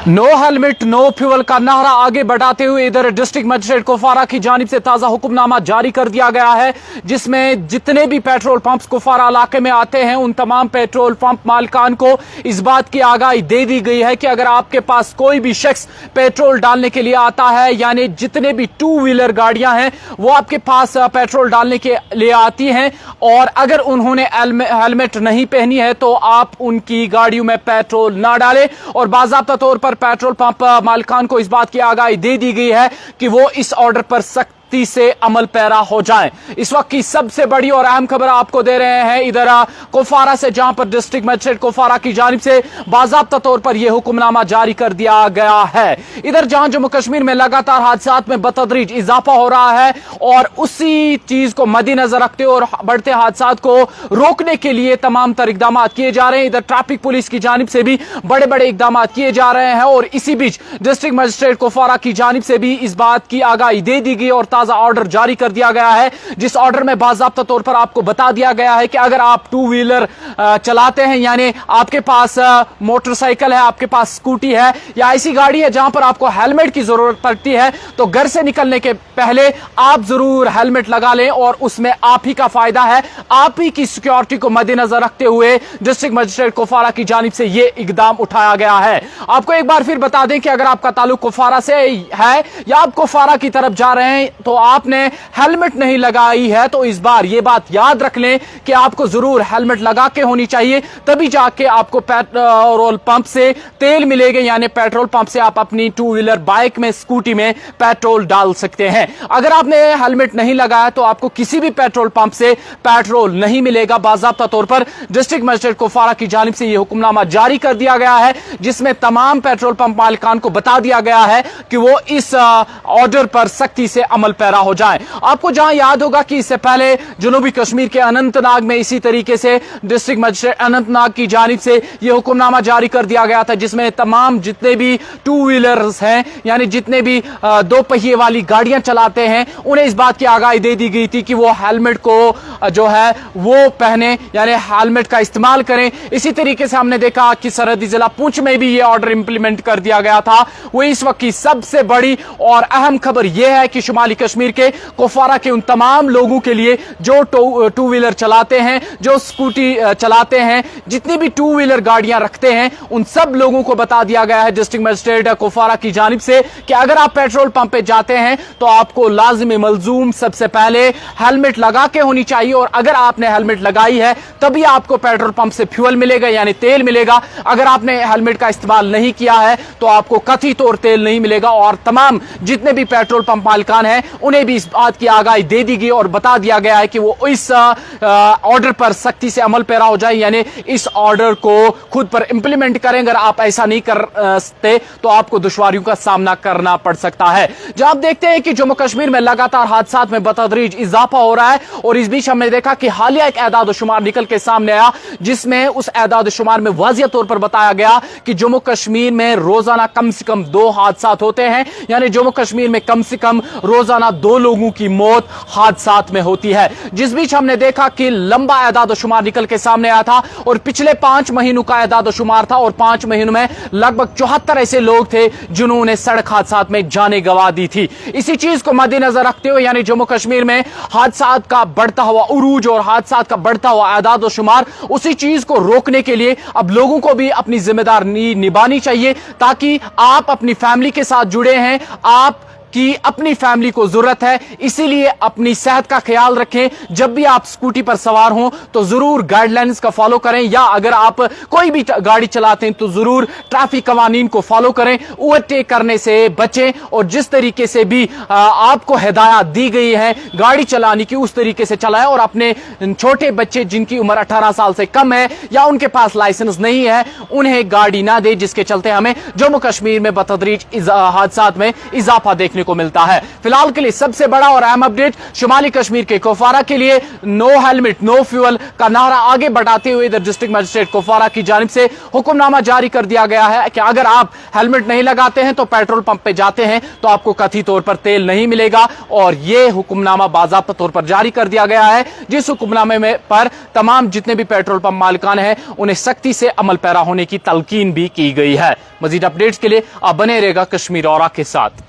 No helmet no fuel का नारा आगे बढ़ाते हुए इधर डिस्ट्रिक्ट मजिस्ट्रेट कुपवारा की जानिब से ताजा हुक्मनामा जारी कर दिया गया है, जिसमें जितने भी पेट्रोल पंप्स कुपवारा इलाके में आते हैं उन तमाम पेट्रोल पंप मालिकान को इस बात की आगाही दे दी गई है कि अगर आपके पास कोई भी शख्स पेट्रोल डालने के लिए आता है, यानी जितने भी टू व्हीलर गाड़ियां हैं वो आपके पास पेट्रोल डालने के लिए आती हैं और अगर उन्होंने हेलमेट नहीं पहनी है तो आप उनकी गाड़ियों में पेट्रोल ना डालें। और बाज़ाब्ता तौर पर पेट्रोल पंप मालिकान को इस बात की आगाही दे दी गई है कि वो इस ऑर्डर पर सख्ती से अमल पैरा हो जाएं। इस वक्त की सबसे बड़ी और अहम खबर आपको दे रहे हैं इधर कुपवारा से, जहां पर डिस्ट्रिक्ट मजिस्ट्रेट कुपवारा की जानिब से बाज़ाब्ता तौर पर यह हुक्मनामा जारी कर दिया गया है। इधर जहां जम्मू कश्मीर में लगातार हादसात में बतदरीज इजाफा हो रहा है और उसी चीज को मद्देनजर रखते और बढ़ते हादसात को रोकने के लिए तमाम तर इकदाम किए जा रहे हैं। इधर ट्रैफिक पुलिस की जानिब से भी बड़े बड़े इकदाम किए जा रहे हैं और इसी बीच डिस्ट्रिक्ट मजिस्ट्रेट कुपवारा की जानिब से भी इस बात की आगाही दे दी गई और ताजा ऑर्डर जारी कर दिया गया है, जिस ऑर्डर में बाज़ाब्ता तौर पर आपको बता दिया गया है कि अगर आप टू व्हीलर चलाते हैं, यानी आपके पास मोटरसाइकिल है, आपके पास स्कूटी है या ऐसी गाड़ी है जहां पर आपको हेलमेट की जरूरत पड़ती है, तो घर से निकलने के पहले आप जरूर हेलमेट लगा लें और उसमें आप ही का फायदा है। आप ही की सिक्योरिटी को मद्देनजर रखते हुए डिस्ट्रिक्ट मजिस्ट्रेट कुपवारा की जानिब से यह इकदाम उठाया गया है। आपको एक बार फिर बता दें कि अगर आपका ताल्लुक कुपवारा से है या आप कुपवारा की तरफ जा रहे हैं तो आपने हेलमेट नहीं लगाई है तो इस बार ये बात याद रख लें कि आपको जरूर हेलमेट लगा के होनी चाहिए, तभी जाके आपको पेट्रोल पंप से तेल मिलेगा, यानी पेट्रोल पंप से आप अपनी टू व्हीलर बाइक में, स्कूटी में पेट्रोल डाल सकते हैं। अगर आपने हेलमेट नहीं लगाया तो आपको किसी भी पेट्रोल पंप से पेट्रोल नहीं मिलेगा। बाज़ाब्ता तौर पर डिस्ट्रिक्ट मजिस्ट्रेट कुपवारा की जानिब से यह हुक्मनामा जारी कर दिया गया है, जिसमें तमाम पेट्रोल पंप मालिकान को बता दिया गया है कि वो इस ऑर्डर पर सख्ती से अमल पैरा हो जाए। आपको जहां याद होगा कि इससे पहले जनूबी कश्मीर के अनंतनाग में इसी तरीके से डिस्ट्रिक्ट मजिस्ट्रेट अनंतनाग की जानिब से यह हुक्मनामा जारी कर दिया गया था, जिसमें तमाम जितने भी टू व्हीलर्स हैं, यानी जितने भी दो पहिए वाली गाड़ियां चलाते हैं, उन्हें इस बात की आगाही दे दी गई थी कि वो हेलमेट को जो है वो पहने, यानी हेलमेट का इस्तेमाल करें। इसी तरीके से हमने देखा कि सरहदी जिला पुंछ में भी यह ऑर्डर इंप्लीमेंट कर दिया गया था। वो इस वक्त की सबसे बड़ी और अहम खबर यह है कि शुमाली कश्मीर के कुपवारा के उन तमाम लोगों के लिए जो टू व्हीलर चलाते हैं, जो स्कूटी चलाते हैं, जितनी भी टू व्हीलर गाड़ियां रखते हैं, उन सब लोगों को बता दिया गया है डिस्ट्रिक्ट मजिस्ट्रेट कुपवारा की जानिब से कि अगर आप पेट्रोल पंप पे जाते हैं तो आपको लाजिम मलजूम सबसे पहले हेलमेट लगा के होनी चाहिए और अगर आपने हेलमेट लगाई है तभी आपको पेट्रोल पंप से फ्यूल मिलेगा, यानी तेल मिलेगा। अगर आपने हेलमेट का इस्तेमाल नहीं किया है तो आपको कथित तौर तेल नहीं मिलेगा और तमाम जितने भी पेट्रोल पंप मालिकान हैं उन्हें भी इस बात की आगाही दे दी गई और बता दिया गया है कि वो इस ऑर्डर पर सख्ती से अमल पैरा हो जाए, यानी इस ऑर्डर को खुद पर इंप्लीमेंट करें। अगर आप ऐसा नहीं कर सकते तो आपको दुश्वारियों का सामना करना पड़ सकता है। जब आप देखते हैं कि जम्मू कश्मीर में लगातार हादसात में बतदरीज इजाफा हो रहा है और इस बीच हमने देखा कि हालिया एक एदाद शुमार निकल के सामने आया, जिसमें उस एदाद शुमार में वाज़िह तौर पर बताया गया कि जम्मू कश्मीर में रोजाना कम से कम 2 हादसात होते हैं, यानी जम्मू कश्मीर में कम से कम रोजाना 2 लोगों की मौत हादसात में होती है। जिस बीच हमने देखा कि लंबा एदाद शुमार निकल के सामने आया था और पिछले 5 महीनों का एदाद शुमार था और 5 महीनों में लगभग 74 ऐसे लोग थे जिन्होंने सड़क हादसात में जाने गंवा दी थी। इसी चीज को मद्देनजर रखते हुए, यानी जम्मू कश्मीर में हादसात का बढ़ता हुआ उरूज और हादसात का बढ़ता हुआ एदाद शुमार, उसी चीज को रोकने के लिए अब लोगों को भी अपनी जिम्मेदारी निभानी चाहिए, ताकि आप अपनी फैमिली के साथ जुड़े हैं, आप कि अपनी फैमिली को जरूरत है, इसीलिए अपनी सेहत का ख्याल रखें। जब भी आप स्कूटी पर सवार हों तो जरूर गाइडलाइंस का फॉलो करें, या अगर आप कोई भी गाड़ी चलाते हैं तो जरूर ट्रैफिक कवानीन को फॉलो करें, ओवरटेक करने से बचें और जिस तरीके से भी आपको हिदायत दी गई है गाड़ी चलाने की उस तरीके से चलाएं और अपने छोटे बच्चे जिनकी उम्र 18 साल से कम है या उनके पास लाइसेंस नहीं है उन्हें गाड़ी ना दे, जिसके चलते हमें जम्मू कश्मीर में बतदरीज हादसात में इजाफा देखने देखने को मिलता है। फिलहाल के लिए सबसे बड़ा और अहम अपडेट शुमाली कश्मीर के कुपवारा के लिए नो हेलमेट नो फ्यूल का नारा आगे बढ़ाते हुए इधर डिस्ट्रिक्ट मजिस्ट्रेट कुपवारा की जानिब से हुक्मनामा जारी कर दिया गया है कि अगर आप हेलमेट नहीं लगाते हैं तो पेट्रोल पंप पे जाते हैं तो आपको कथित तौर पर तेल नहीं मिलेगा, और यह हुक्मनामा बाज़ाब्ता तौर पर जारी कर दिया गया है, जिस हुक्मनामे में पर तमाम जितने भी पेट्रोल पंप मालिकान हैं उन्हें सख्ती से अमल पैरा होने की तलकीन भी की गई है। मजीद अपडेट्स के लिए आप बने रहेगा कश्मीर औरा के साथ।